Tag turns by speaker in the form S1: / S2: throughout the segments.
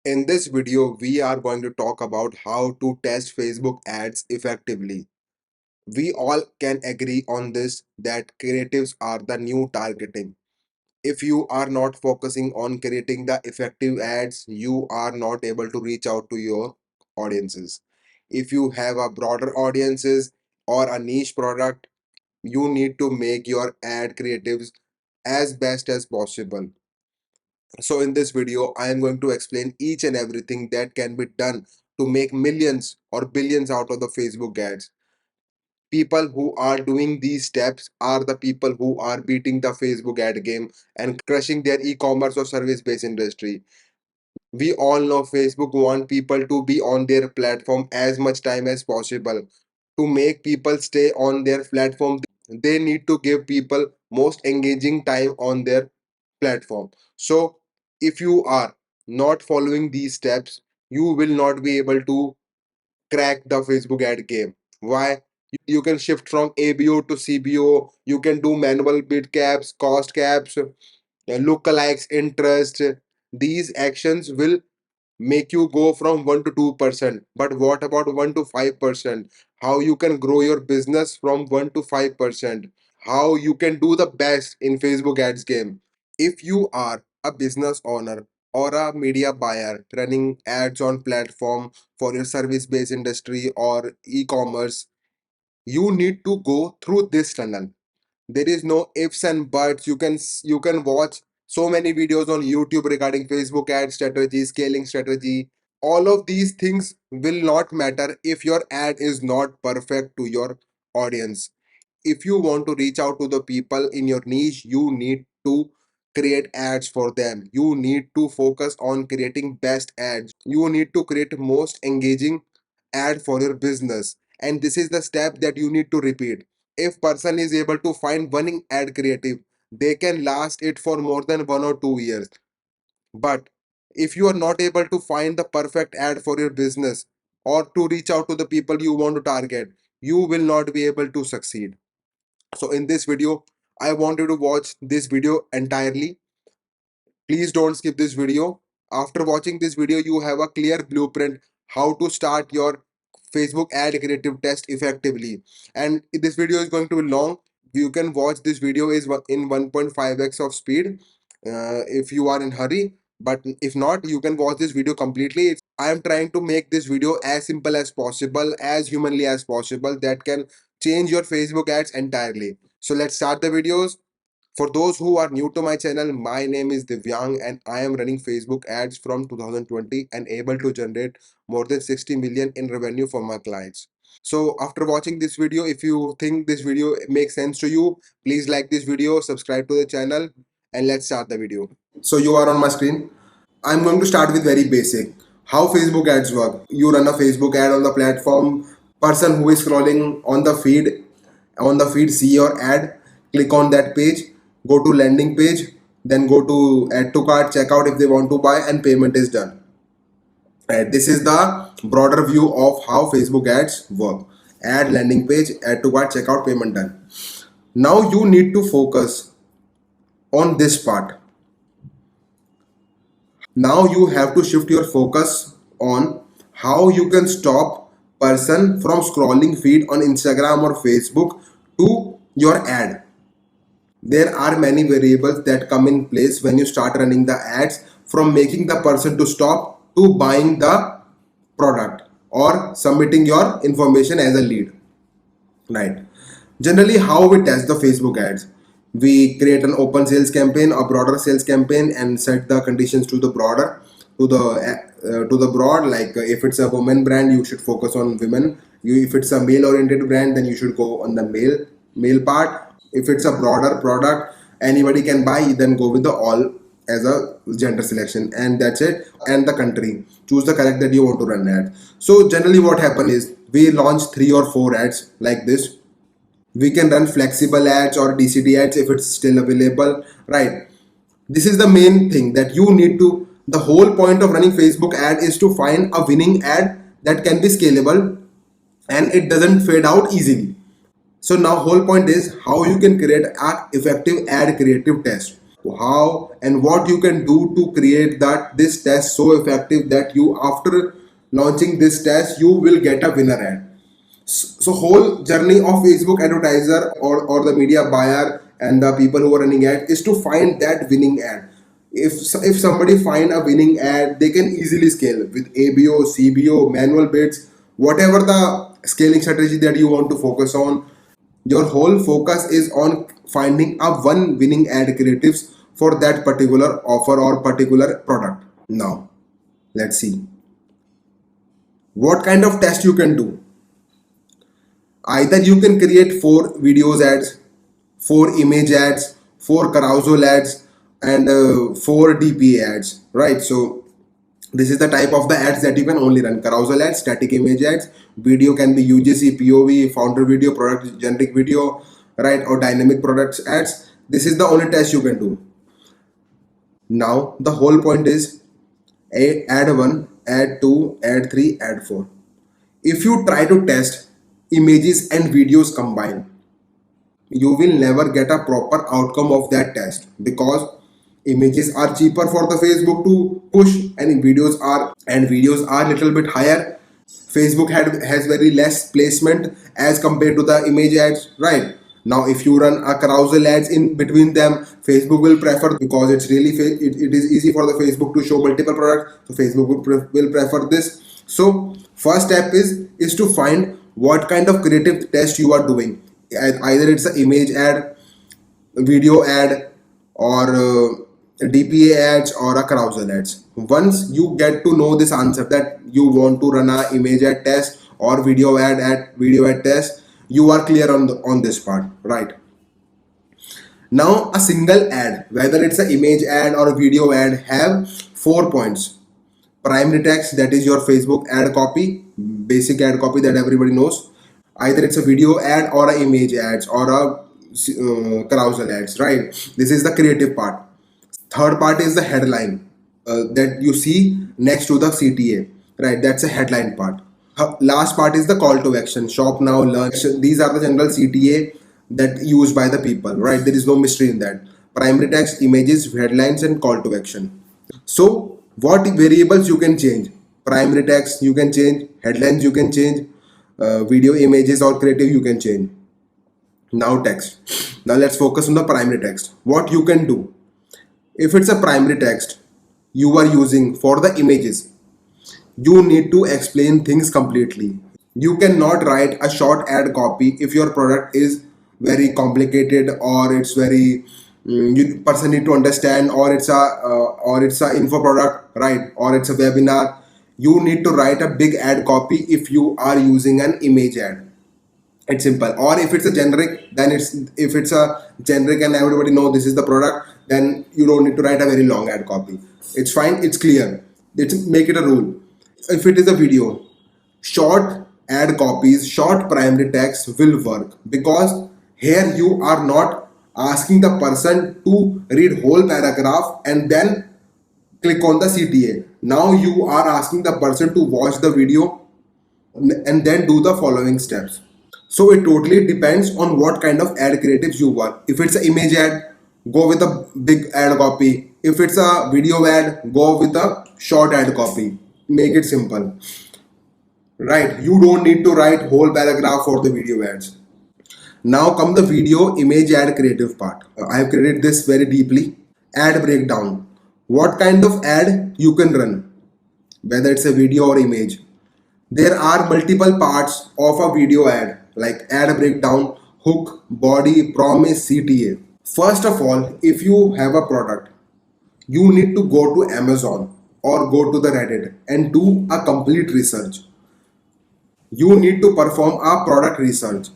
S1: In this video, we are going to talk about how to test Facebook ads effectively. We all can agree on this that creatives are the new targeting. If you are not focusing on creating the effective ads, you are not able to reach out to your audiences. If you have a broader audiences or a niche product, you need to make your ad creatives as best as possible. So in this video, I am going to explain each and everything that can be done to make millions or billions out of the Facebook ads. People who are doing these steps are the people who are beating the Facebook ad game and crushing their e-commerce or service-based industry. We all know Facebook want people to be on their platform as much time as possible. To make people stay on their platform, they need to give people most engaging time on their platform. So if you are not following these steps, you will not be able to crack the Facebook ad game. Why? You can shift from ABO to CBO. You can do manual bid caps, cost caps, lookalikes, interest. These actions will make you go from 1 to 2%. But what about 1 to 5%? How you can grow your business from 1 to 5%? How you can do the best in Facebook ads game? If you are a business owner or a media buyer running ads on platform for your service based industry or e-commerce, you need to go through this tunnel. There is no ifs and buts. You can watch so many videos on YouTube regarding Facebook ad strategy, scaling strategy. All of these things will not matter if your ad is not perfect to your audience. If you want to reach out to the people in your niche, you need to create ads for them. You need to focus on creating best ads. You need to create most engaging ad for your business, and this is the step that you need to repeat. If person is able to find one ad creative, they can last it for more than 1 or 2 years. But if you are not able to find the perfect ad for your business or to reach out to the people you want to target, you will not be able to succeed. So in this video, I want you to watch this video entirely. Please don't skip this video. After watching this video, you have a clear blueprint how to start your Facebook ad creative test effectively. And this video is going to be long. You can watch this video is in 1.5x of speed if you are in hurry. But if not, you can watch this video completely. I am trying to make this video as simple as possible, as humanly as possible, that can change your Facebook ads entirely. So let's start the videos. For those who are new to my channel, my name is Divyang and I am running Facebook ads from 2020 and able to generate more than 60 million in revenue for my clients. So after watching this video, if you think this video makes sense to you, please like this video, subscribe to the channel, and let's start the video. So you are on my screen. I'm going to start with very basic. How Facebook ads work. You run a Facebook ad on the platform. Person who is scrolling on the feed see your ad, click on that page, go to landing page, then go to add to cart, checkout if they want to buy, and payment is done. Right, this is the broader view of how Facebook ads work. Ad, landing page, add to cart, checkout, payment done. Now you need to focus on this part. Now you have to shift your focus on how you can stop person from scrolling feed on Instagram or Facebook to your ad. There are many variables that come in place when you start running the ads, from making the person to stop to buying the product or submitting your information as a lead. Right. Generally, how we test the Facebook ads? We create an open sales campaign, a broader sales campaign, and set the conditions to the broader, to the broad. Like if it's a women brand, you should focus on women. If it's a male-oriented brand, then you should go on the male part. If it's a broader product, anybody can buy. Then go with the all as a gender selection, and that's it. And the country, choose the correct that you want to run ad. So generally what happen is we launch 3 or 4 ads like this. We can run flexible ads or DCD ads if it's still available, right? This is the main thing that you need to. The whole point of running Facebook ad is to find a winning ad that can be scalable and it doesn't fade out easily. So now whole point is how you can create a effective ad creative test. how and what you can do to create that this test so effective that you, after launching this test, you will get a winner ad. So whole journey of Facebook advertiser or the media buyer and the people who are running ad is to find that winning ad. If somebody find a winning ad, they can easily scale with ABO, CBO, manual bids, whatever the scaling strategy that you want to focus on. Your whole focus is on finding a one winning ad creatives for that particular offer or particular product. Now, let's see what kind of test you can do. Either you can create four videos ads, four image ads, four carousel ads, and four DPA ads, right? So this is the type of the ads that you can only run: carousel ads, static image ads. Video can be UGC, POV, founder video, product generic video, right, or dynamic products ads. This is the only test you can do. Now the whole point is add 1, add 2, add 3, add 4. If you try to test images and videos combined, you will never get a proper outcome of that test, because images are cheaper for the Facebook to push, and videos are little bit higher. Facebook has very less placement as compared to the image ads, right? Now if you run a carousel ads in between them, Facebook will prefer, because it's really it is easy for the Facebook to show multiple products, so Facebook will prefer this. So first step is to find what kind of creative test you are doing. Either it's an image ad, video ad, or DPA ads or a carousel ads. Once you get to know this answer that you want to run a image ad test or video ad test, you are clear on this part, right? Now a single ad, whether it's an image ad or a video ad, have 4 points. Primary text, that is your Facebook ad copy, basic ad copy that everybody knows. Either it's a video ad or a image ads or a carousel ads, right? This is the creative part. Third part is the headline that you see next to the CTA, right? That's a headline part. Last part is the call to action: shop now, learn. These are the general CTA that used by the people, right? There is no mystery in that. Primary text, images, headlines, and call to action. So what variables you can change? Primary text you can change, headlines you can change, video, images, or creative you can change. Now text. Now let's focus on the primary text. What you can do: if it's a primary text you are using for the images, you need to explain things completely. You cannot write a short ad copy if your product is very complicated, or it's very person need to understand, or it's a info product, right, or it's a webinar. You need to write a big ad copy if you are using an image ad. It's simple. Or if it's a generic, then if it's a generic and everybody know this is the product, then you don't need to write a very long ad copy. It's fine, it's clear. Let's make it a rule. If it is a video, short ad copies, short primary text will work, because here you are not asking the person to read whole paragraph and then click on the CTA. Now you are asking the person to watch the video and then do the following steps. So it totally depends on what kind of ad creatives you want. If it's an image ad, go with a big ad copy. If it's a video ad, go with a short ad copy. Make it simple. Right? You don't need to write whole paragraph for the video ads. Now come the video image ad creative part. I have created this very deeply. Ad breakdown. What kind of ad you can run, whether it's a video or image. There are multiple parts of a video ad, like ad breakdown, hook, body, promise, CTA. First of all, if you have a product, you need to go to Amazon or go to the Reddit and do a complete research. You need to perform a product research.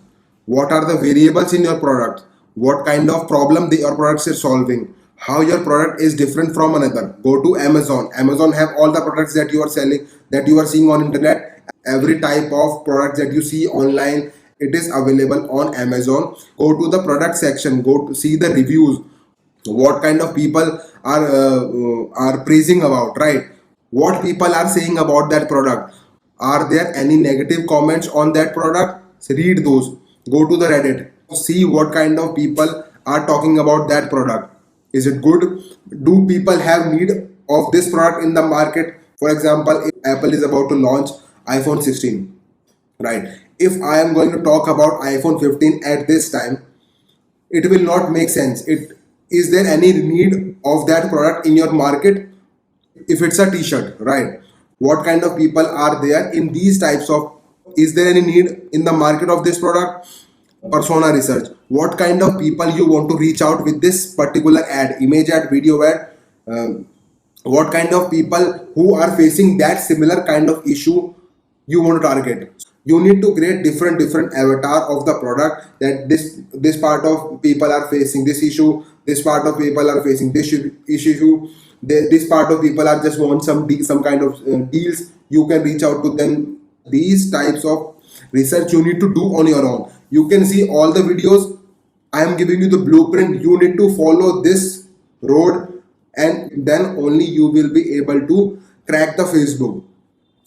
S1: What are the variables in your product? What kind of problem your products is solving? How your product is different from another? Go to Amazon. Amazon have all the products that you are selling, that you are seeing on internet. Every type of product that you see online, it is available on Amazon. Go to the product section. Go to see the reviews. What kind of people are praising about, right? What people are saying about that product? Are there any negative comments on that product? So read those. Go to the Reddit, see what kind of people are talking about that product. Is it good? Do people have need of this product in the market? For example, if Apple is about to launch iPhone 16, right? If I am going to talk about iPhone 15 at this time, it will not make sense. It is there any need of that product in your market? If it's a t-shirt, right, what kind of people are there in these types of, is there any need in the market of this product? Persona research, what kind of people you want to reach out with this particular ad, image ad, video ad, um, what kind of people who are facing that similar kind of issue you want to target. You need to create different avatar of the product, that this part of people are facing this issue, this part of people are facing this issue, this part of people are just want some kind of deals, you can reach out to them. These types of research you need to do on your own. You can see all the videos, I am giving you the blueprint, you need to follow this road, and then only you will be able to crack the Facebook.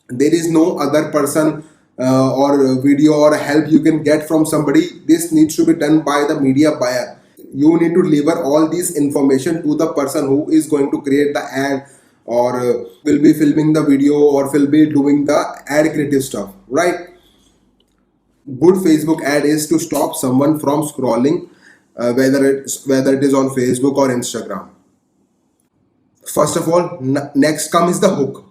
S1: There is no other person or video or help you can get from somebody. This needs to be done by the media buyer. You need to deliver all this information to the person who is going to create the ad, or will be filming the video, or will be doing the ad creative stuff, right? Good Facebook ad is to stop someone from scrolling, whether it is on Facebook or Instagram. First of all, next comes the hook.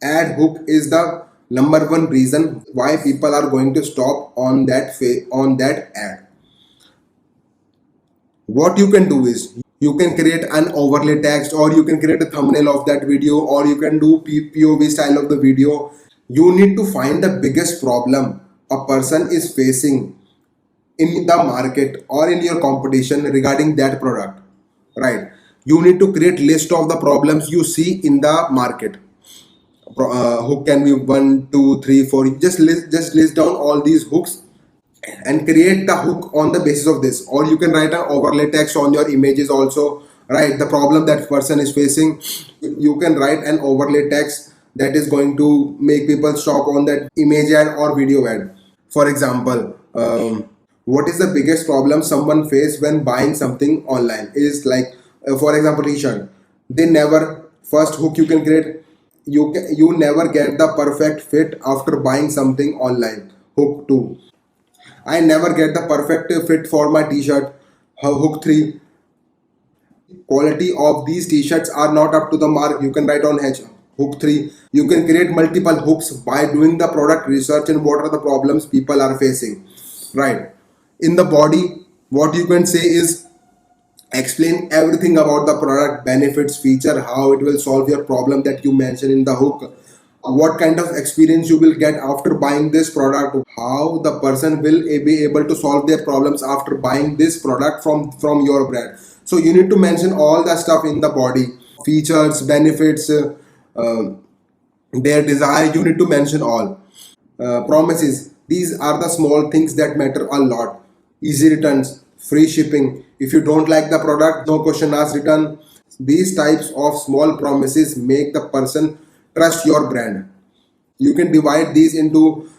S1: Ad hook is the number one reason why people are going to stop on on that ad. What you can do is you can create an overlay text, or you can create a thumbnail of that video, or you can do POV style of the video. You need to find the biggest problem a person is facing in the market or in your competition regarding that product, right? You need to create list of the problems you see in the market. Hook can be one, two, three, four. Just list down all these hooks and create the hook on the basis of this. Or you can write an overlay text on your images also, right? The problem that person is facing, you can write an overlay text that is going to make people stop on that image ad or video ad. For example, what is the biggest problem someone face when buying something online? Is like, for example, t-shirt. They never, first hook you can create. You never get the perfect fit after buying something online. Hook two. I never get the perfect fit for my t-shirt. Hook three. Quality of these t-shirts are not up to the mark. You can write on H. Hook three. You can create multiple hooks by doing the product research and what are the problems people are facing. Right. In the body, what you can say is explain everything about the product, benefits, feature, how it will solve your problem that you mentioned in the hook, what kind of experience you will get after buying this product, how the person will be able to solve their problems after buying this product from your brand. So you need to mention all the stuff in the body, features, benefits, uh, their desire, you need to mention all. Promises, these are the small things that matter a lot. Easy returns, free shipping, if you don't like the product, no question asked, return. These types of small promises make the person trust your brand. You can divide these into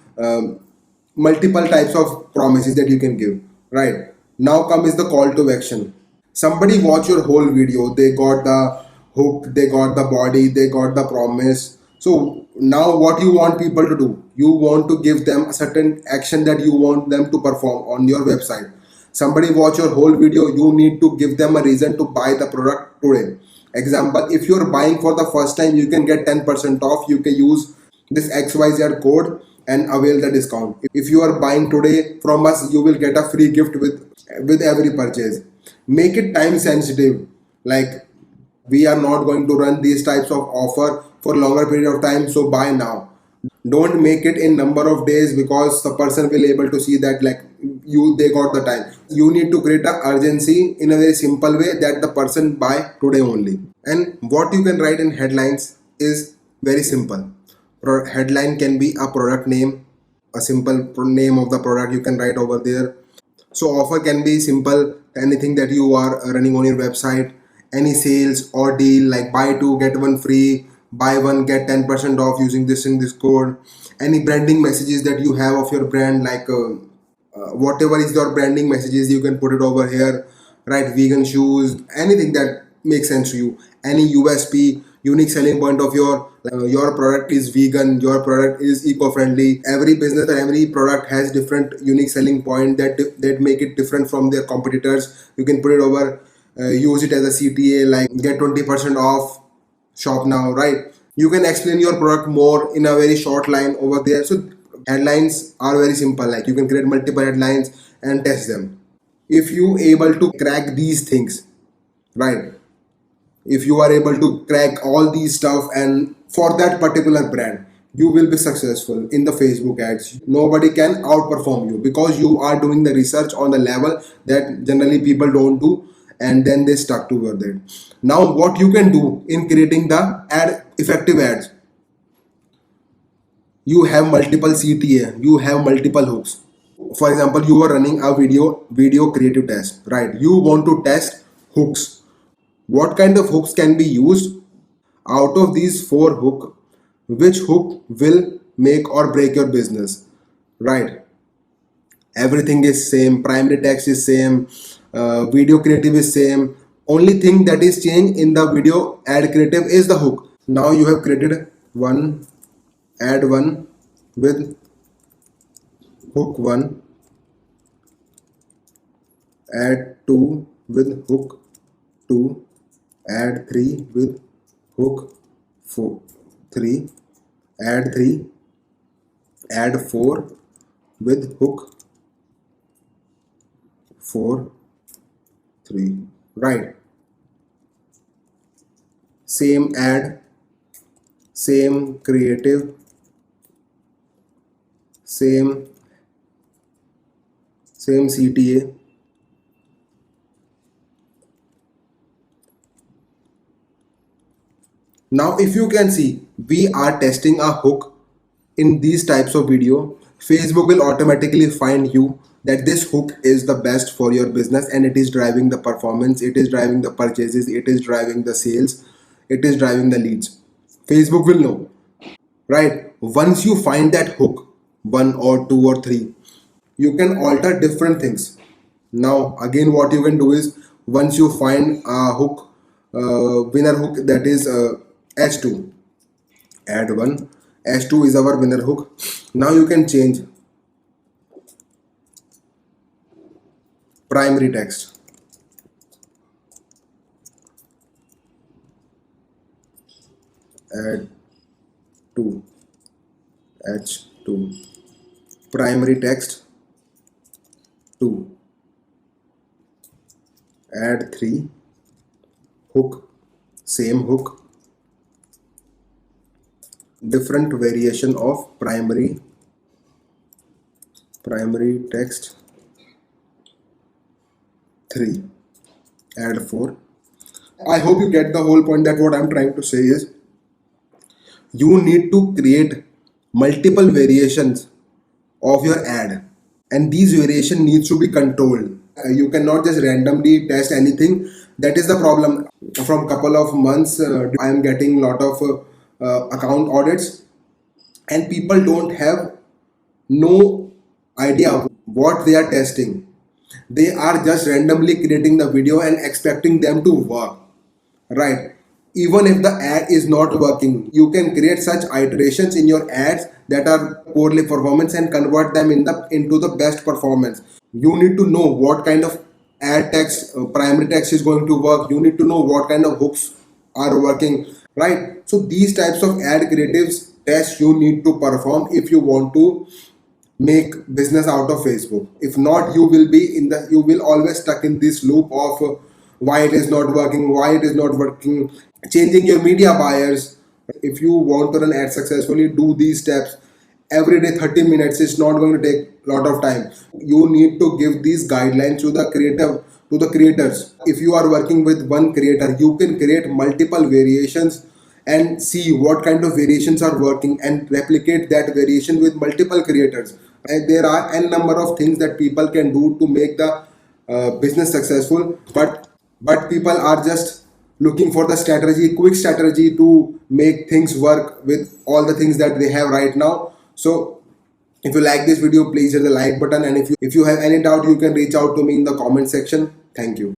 S1: multiple types of promises that you can give, right? Now comes the call to action. Somebody watch your whole video, they got the hook, they got the body, they got the promise. So now what you want people to do, you want to give them a certain action that you want them to perform on your website. Somebody watch your whole video, you need to give them a reason to buy the product today. Example, if you're buying for the first time, you can get 10% off. You can use this XYZ code and avail the discount. If you are buying today from us, you will get a free gift with every purchase. Make it time sensitive. Like, we are not going to run these types of offer for longer period of time, so buy now. Don't make it in number of days, because the person will able to see that like you, they got the time. You need to create a urgency in a very simple way that the person buy today only. And what you can write in headlines is very simple. Headline can be a product name, a simple name of the product you can write over there. So offer can be simple, anything that you are running on your website, any sales or deal like buy two get one free, buy one get 10% off using this in this code. Any branding messages that you have of your brand, like whatever is your branding messages, you can put it over here, right? Vegan shoes, anything that makes sense to you. Any USP, unique selling point of your product is vegan, your product is eco-friendly. Every business and every product has different unique selling point that make it different from their competitors. You can put it over, use it as a CTA, like get 20% off, shop now, right? You can explain your product more in a very short line over there. So headlines are very simple, like you can create multiple headlines and test them. If you able to crack these things, right, if you are able to crack all these stuff, and for that particular brand, you will be successful in the Facebook ads. Nobody can outperform you because you are doing the research on the level that generally people don't do, and then they stuck toward it. Now what you can do in creating the ad effective ads, you have multiple CTA, you have multiple hooks. For example, you are running a video creative test, right? You want to test hooks. What kind of hooks can be used? Out of these four hook, which hook will make or break your business, right? Everything is same, primary text is same, video creative is same. Only thing that is changed in the video ad creative is the hook. Now you have created one, add one with hook one, add two with hook two, add three with hook four, three, add three, add four with hook four, three, right? Same ad, same creative, same CTA. Now if you can see, we are testing a hook in these types of video. Facebook will automatically find you that this hook is the best for your business, and it is driving the performance, it is driving the purchases, it is driving the sales, it is driving the leads. Facebook will know, right? Once you find that hook, one or two or three, you can alter different things. Now again, what you can do is, once you find a hook, winner hook, that is H2, add one. H2 is our winner hook. Now you can change primary text, add 2, H2, primary text 2, add 3, hook, same hook, different variation of primary text 3, add 4. I hope you get the whole point. That what I'm trying to say is, you need to create multiple variations of your ad, and these variation needs to be controlled. You cannot just randomly test anything. That is the problem. From couple of months, I am getting lot of account audits, and people don't have no idea what they are testing. They are just randomly creating the video and expecting them to work, right? Even if the ad is not working, you can create such iterations in your ads that are poorly performance and convert them into the best performance. You need to know what kind of ad text, primary text is going to work. You need to know what kind of hooks are working, right? So these types of ad creatives tests you need to perform if you want to make business out of Facebook. If not, you will always stuck in this loop of why it is not working, why it is not working. Changing your media buyers. If you want to run ads successfully, do these steps every day. 30 minutes is not going to take a lot of time. You need to give these guidelines to the creators. If you are working with one creator, you can create multiple variations and see what kind of variations are working and replicate that variation with multiple creators. And there are n number of things that people can do to make the business successful, but people are just looking for the strategy, quick strategy to make things work with all the things that they have right now. So if you like this video, please hit the like button, and if you have any doubt, you can reach out to me in the comment section. Thank you.